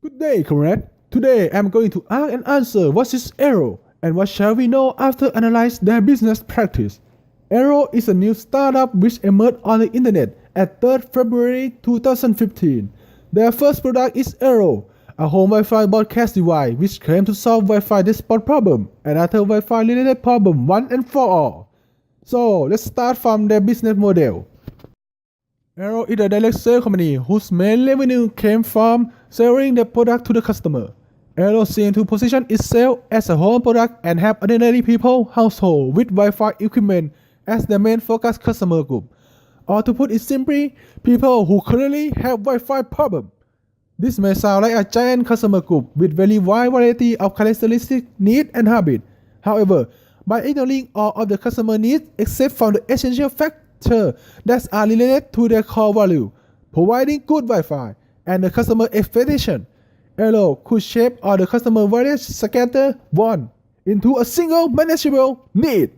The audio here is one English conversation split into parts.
Good day, correct? Today I'm going to ask and answer what is Aero and what shall we know after analyze their business practice. Aero is a new startup which emerged on the internet at 3rd February 2015. Their first product is Aero, a home Wi-Fi broadcast device which claims to solve Wi-Fi despot problem and other Wi-Fi related problem once and for all. So let's start from their business model. Aero is a direct sale company whose main revenue came from selling the product to the customer. Aero seems to position itself as a home product and have ordinary people household with Wi-Fi equipment as their main focus customer group. Or to put it simply, people who currently have Wi-Fi problem. This may sound like a giant customer group with very wide variety of characteristics, needs and habits. However, by ignoring all of the customer needs except for the essential factors that are related to their core value, providing good Wi-Fi, and the customer expectation, Aero could shape all the customer various scattered want into a single manageable need.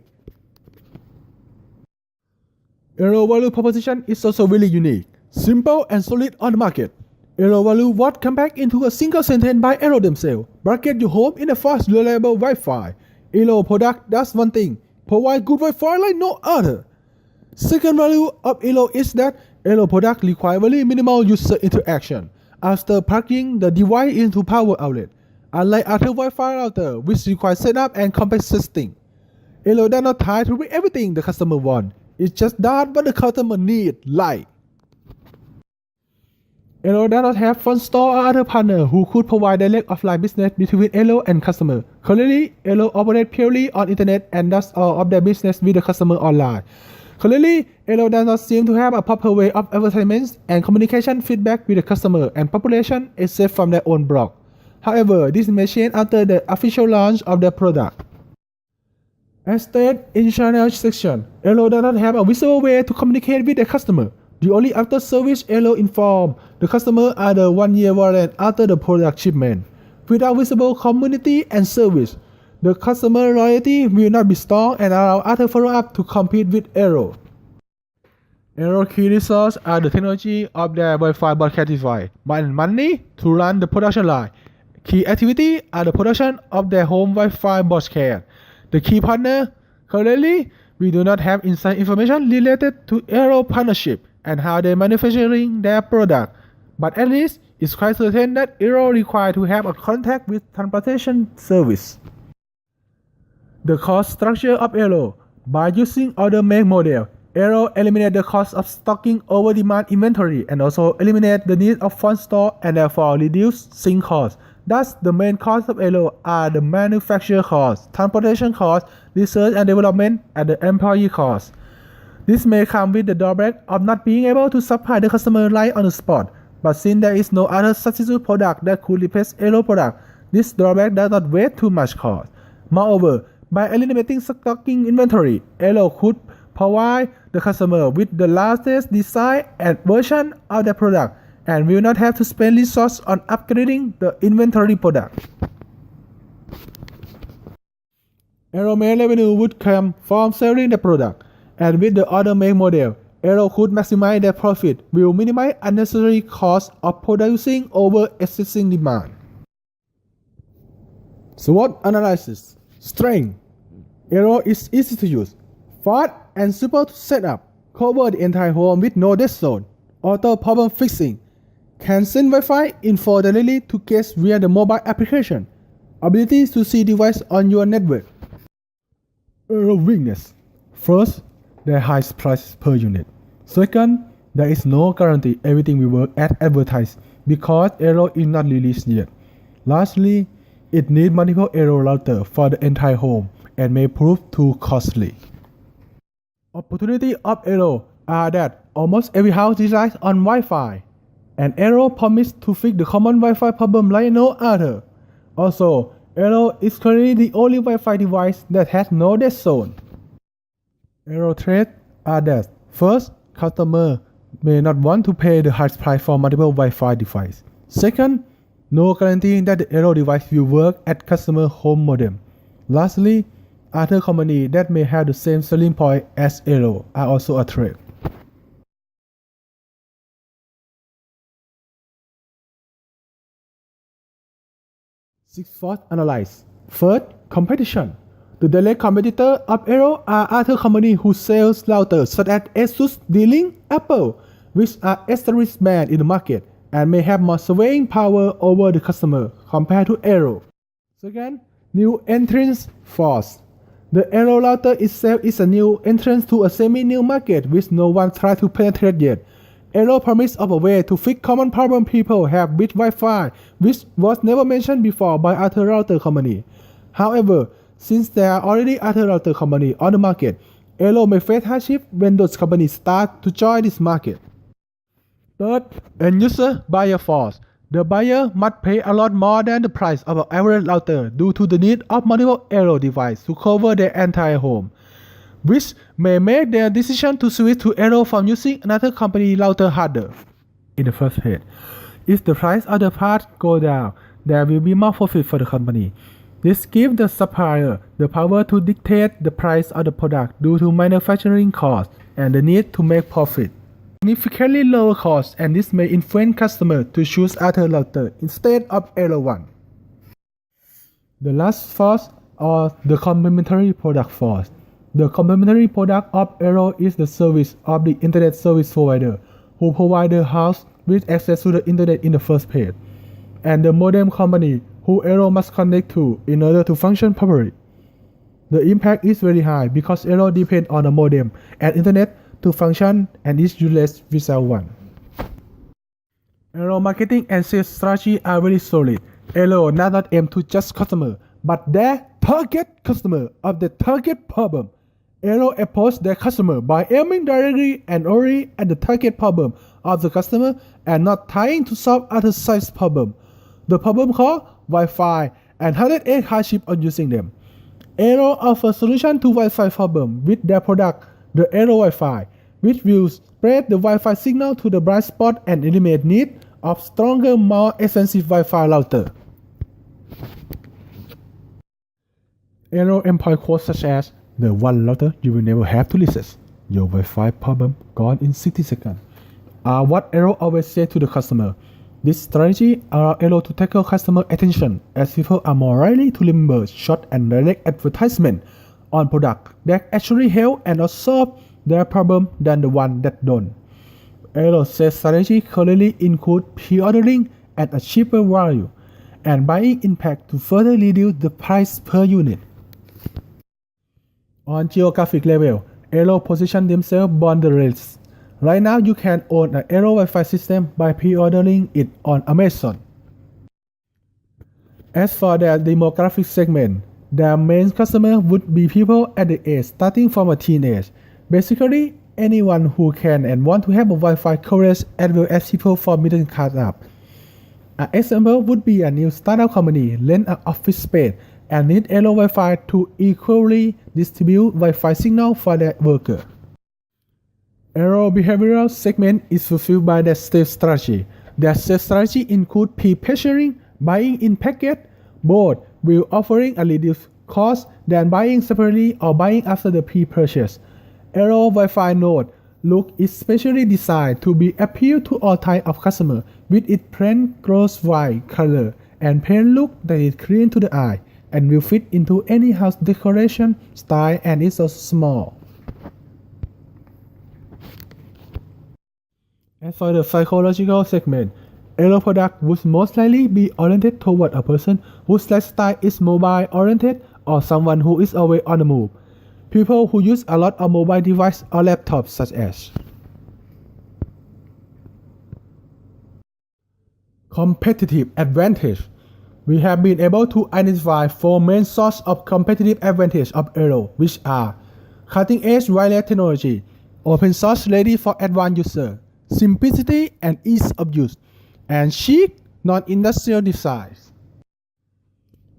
Aero value proposition is also really unique, simple and solid on the market. Aero value was compact into a single sentence by Aero themselves. Bracket your home in a fast, reliable Wi-Fi. Aero product does one thing, provide good Wi-Fi like no other. Second value of Aero is that Aero product require very minimal user interaction after plugging the device into power outlet, unlike other Wi-Fi router which require setup and complex setting. Aero does not try to read everything the customer wants. It just does what the customer needs, like. Aero does not have front store or other partner who could provide direct offline business between Aero and customer. Currently, Aero operates purely on internet and does all of their business with the customer online. Currently, Aero does not seem to have a proper way of advertisements and communication feedback with the customer and population except from their own blog. However, this may change after the official launch of their product. As stated in channel section, Aero does not have a visible way to communicate with the customer. The only after service Aero inform the customer are the 1-year warranty after the product shipment. Without visible community and service, the customer loyalty will not be strong and allow other follow-up to compete with Aero. Aero key resources are the technology of their Wi-Fi broadcast device, money to run the production line. Key activity are the production of their home Wi-Fi broadcast. The key partner, currently, we do not have inside information related to Aero partnership and how they manufacturing their product, but at least it's quite certain that Aero require to have a contact with transportation service. The cost structure of Aero. By using other make model, Aero eliminate the cost of stocking over demand inventory and also eliminate the need of front store and therefore reduce sync costs. Thus, the main costs of Aero are the manufacturer costs, transportation costs, research and development, and the employee costs. This may come with the drawback of not being able to supply the customer right on the spot, but since there is no other substitute product that could replace Aero product, this drawback does not weigh too much cost. Moreover, by eliminating stocking inventory, Aero could provide the customer with the latest design and version of the product and will not have to spend resources on upgrading the inventory product. Aero main revenue would come from selling the product, and with the other make model, Aero could maximize their profit, will minimize unnecessary costs of producing over existing demand. SWOT analysis. Strength. Aero is easy to use, fast and simple to set up, cover the entire home with no dead zone, auto problem fixing, can send Wi-Fi info directly to guests via the mobile application, ability to see device on your network. Aero weakness. First, their high price per unit. Second, there is no guarantee everything will work as advertised because Aero is not released yet. Lastly, it needs multiple Aero routers for the entire home and may prove too costly. Opportunity of Aero are that almost every house relies on Wi-Fi, and Aero promises to fix the common Wi-Fi problem like no other. Also, Aero is currently the only Wi-Fi device that has no dead zone. Aero threats are that first, customers may not want to pay the high price for multiple Wi-Fi devices. Second, no guarantee that the Aero device will work at customer home modem. Lastly, other companies that may have the same selling point as Aero are also a threat. 6 Force Analyze. First, competition. The direct competitor of Aero are other companies who sell routers such as ASUS, D-Link, Apple, which are established brands in the market and may have more swaying power over the customer compared to Aero. Second, new entrance force. The Aero router itself is a new entrance to a semi-new market which no one tried to penetrate yet. Aero promised of a way to fix common problem people have with Wi-Fi, which was never mentioned before by other router company. However, since there are already other router companies on the market, Aero may face hardship when those companies start to join this market. Third, end user buyer force. The buyer must pay a lot more than the price of an average router due to the need of multiple Aero devices to cover their entire home, which may make their decision to switch to Aero from using another company router harder. In the first place, if the price of the part goes down, there will be more profit for the company. This gives the supplier the power to dictate the price of the product due to manufacturing costs and the need to make profit. Significantly lower costs, and this may influence customers to choose other router instead of Aero one. The last force or the complementary product force. The complementary product of Aero is the service of the internet service provider who provide the house with access to the internet in the first place, and the modem company who Aero must connect to in order to function properly. The impact is very high because Aero depends on the modem and internet to function and is useless without one. Aero marketing and sales strategy are very solid. Aero does not aim to just customer, but their target customer of the target problem. Aero approach their customer by aiming directly and only at the target problem of the customer and not trying to solve other size problem. The problem called Wi-Fi and headache hardship on using them. Aero offers solution to Wi-Fi problem with their product, the Aero Wi-Fi, which will spread the Wi-Fi signal to the bright spot and eliminate need of stronger, more expensive Wi-Fi router. Aero employ quotes such as, "The one router you will never have to research. Your Wi-Fi problem gone in 60 seconds," are what Aero always say to the customer. This strategy allows Aero to tackle customer attention as people are more likely to remember short and direct advertisement on products that actually help and not solve their problem than the one that don't. Aero sales strategy currently include pre-ordering at a cheaper value and buying in pack to further reduce the price per unit. On geographic level, Aero position themselves boundaryless. Right now, you can own an Aero Wi-Fi system by pre-ordering it on Amazon. As for their demographic segment, their main customer would be people at the age starting from a teenage. Basically, anyone who can and want to have a Wi-Fi coverage as well as people from middle class up. An example would be a new startup company rent an office space and need Aero Wi-Fi to equally distribute Wi-Fi signal for their workers. Aero behavioral segment is fulfilled by their sales strategy. Their sales strategy includes pre-purchasing, buying in packet, both will offering a reduced cost than buying separately or buying after the pre-purchase. Aero Wi-Fi node look is specially designed to be appeal to all types of customers with its plain gross white color and plain look that is clean to the eye and will fit into any house decoration style and is also small. As for the psychological segment, Aero product would most likely be oriented toward a person whose lifestyle is mobile oriented or someone who is always on the move. People who use a lot of mobile devices or laptops such as. Competitive advantage. We have been able to identify 4 main sources of competitive advantage of Aero, which are cutting-edge wireless technology, open source ready for advanced users, simplicity and ease of use, and chic, non-industrial design.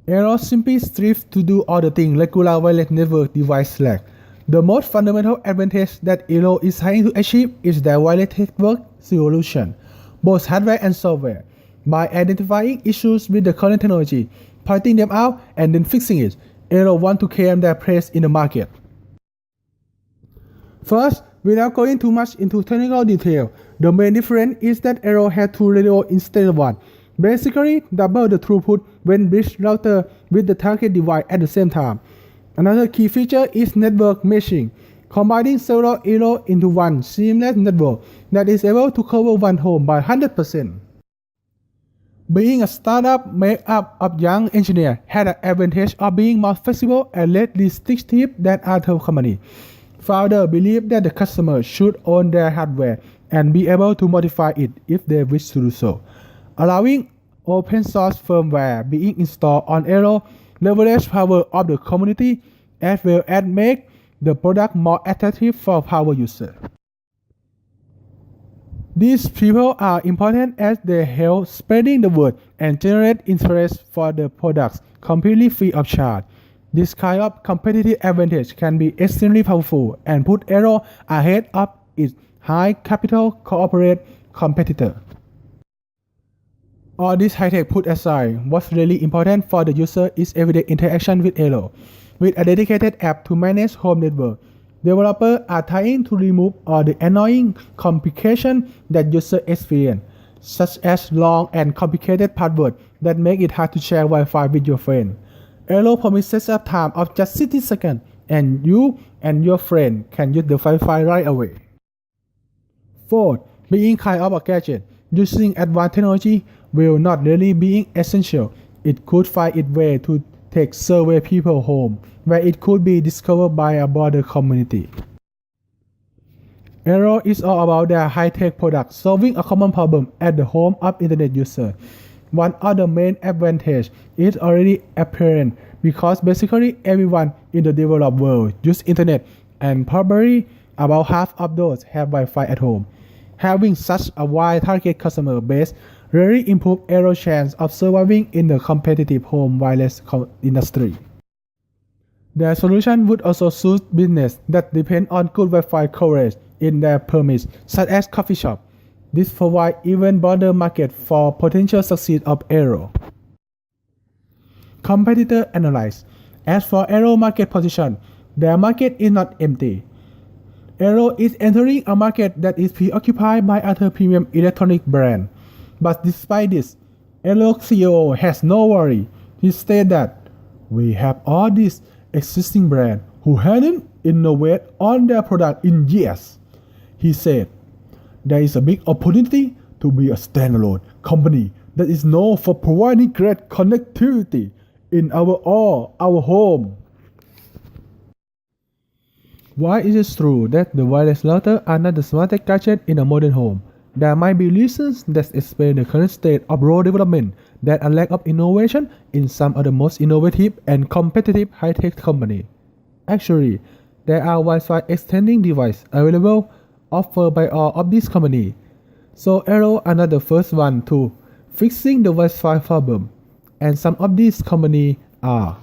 Aero simply strives to do all the things regular wireless network device lack. The most fundamental advantage that Aero is trying to achieve is their wireless network solution, both hardware and software. By identifying issues with the current technology, pointing them out, and then fixing it, Aero want to claim their place in the market. First, without going too much into technical detail, the main difference is that Aero has 2 radios instead of 1. basically double the throughput when bridge router with the target device at the same time. Another key feature is network meshing, combining several Elo into one seamless network that is able to cover one home by 100%. Being a startup made up of young engineers had an advantage of being more flexible and less restrictive than other companies. Founders believe that the customer should own their hardware and be able to modify it if they wish to do so, allowing open source firmware being installed on Elo, leverage power of the community, as well as make the product more attractive for power users. These people are important as they help spreading the word and generate interest for the products completely free of charge. This kind of competitive advantage can be extremely powerful and put Elo ahead of its high capital corporate competitor. All this high-tech put aside, what's really important for the user is everyday interaction with Elo. With a dedicated app to manage home network, developers are trying to remove all the annoying complications that users experience, such as long and complicated passwords that make it hard to share Wi-Fi with your friend. Elo promises a time of just 60 seconds, and you and your friend can use the Wi-Fi right away. Fourth, being kind of a gadget, using advanced technology will not really be essential. It could find its way to take survey people home, where it could be discovered by a broader community. Elo is all about their high-tech product solving a common problem at the home of internet users. One of the main advantages is already apparent because basically everyone in the developed world uses internet, and probably about half of those have Wi-Fi at home. Having such a wide target customer base really improves Elo's chance of surviving in the competitive home wireless industry. Their solution would also suit businesses that depend on good Wi-Fi coverage in their premise, such as coffee shops. This provides even broader market for potential success of Elo. Competitor analysis. As for Elo market position, their market is not empty. Elo is entering a market that is preoccupied by other premium electronic brands. But despite this, Elo CEO has no worry. He stated that we have all these existing brands who hadn't innovated on their product in years. He said, there is a big opportunity to be a standalone company that is known for providing great connectivity in our home. While it is true that the wireless router are not the smartest gadget in a modern home, there might be reasons that explain the current state of raw development that a lack of innovation in some of the most innovative and competitive high-tech companies. Actually, there are Wi-Fi extending devices available offered by all of these companies. So Elo are not the first one to fixing the Wi-Fi problem, and some of these companies are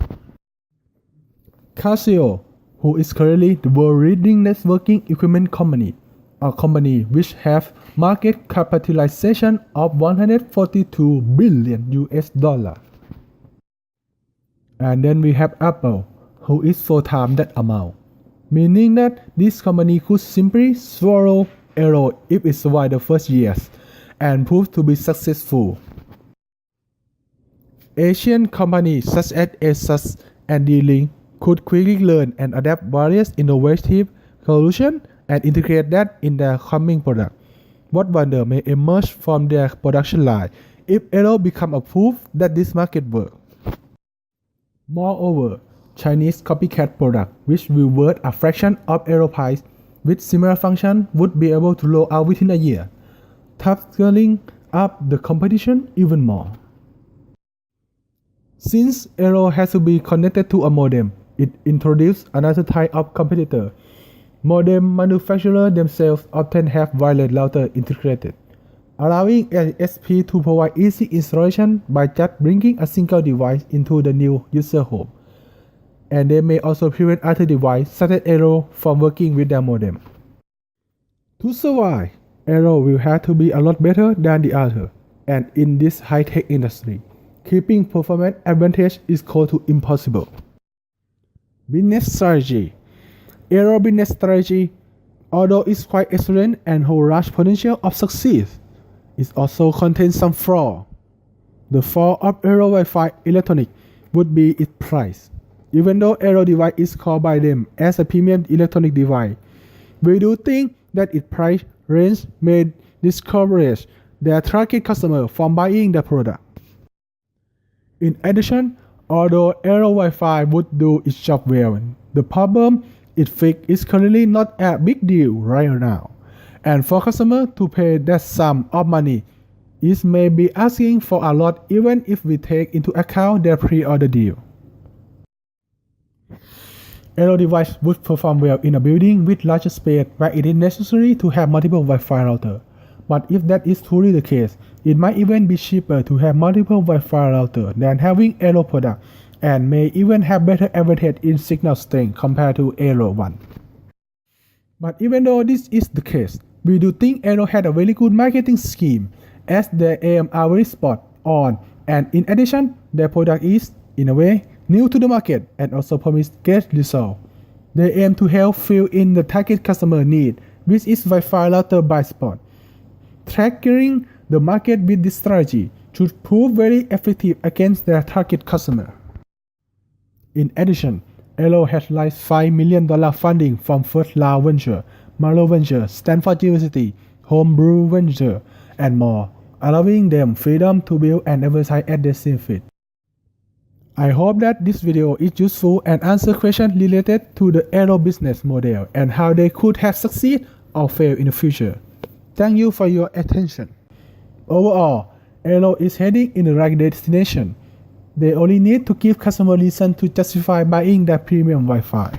Casio, who is currently the world-leading networking equipment company, a company which have market capitalization of $142 billion. And then we have Apple, who is 4 times that amount, meaning that this company could simply swallow Elo if it survived the first years and prove to be successful. Asian companies such as Asus and D-Link could quickly learn and adapt various innovative solutions and integrate that in their coming product. What wonder may emerge from their production line if Elo become a proof that this market works. Moreover, Chinese copycat product which will worth a fraction of Elo price with similar function would be able to roll out within a year, thus scaling up the competition even more. Since Elo has to be connected to a modem, it introduced another type of competitor. Modem manufacturers themselves often have wireless router integrated, allowing ISP to provide easy installation by just bringing a single device into the new user home. And they may also prevent other devices such as Elo from working with their modem. To survive, Elo will have to be a lot better than the other, and in this high-tech industry, keeping performance advantage is close to impossible. Business strategy. Elo business strategy, although it's quite excellent and holds large potential of success, it also contains some flaws. The fall of Aero Wi-Fi electronic would be its price. Even though Aero device is called by them as a premium electronic device, we do think that its price range may discourage their target customer from buying the product. In addition, although Aero Wi-Fi would do its job well, the problem it fixes is currently not a big deal right now. And for customers to pay that sum of money, it may be asking for a lot even if we take into account their pre-order deal. Aero device would perform well in a building with larger space where it is necessary to have multiple Wi-Fi routers. But if that is truly the case, it might even be cheaper to have multiple Wi-Fi routers than having Aero product, and may even have better advantage in signal strength compared to Aero 1. But even though this is the case, we do think Aero had a very good marketing scheme, as their aim are very spot on, and in addition, their product is, in a way, new to the market and also promise great results. They aim to help fill in the target customer need, which is Wi-Fi router by spot. Tracking the market with this strategy should prove very effective against their target customer. In addition, Aero has raised $5 million funding from First Round Venture, Marlowe Venture, Stanford University, Homebrew Venture, and more, allowing them freedom to build and advertise as they see fit. I hope that this video is useful and answer questions related to the Aero business model and how they could have succeed or fail in the future. Thank you for your attention. Overall, Aero is heading in the right destination. They only need to give customer reason to justify buying their premium Wi-Fi.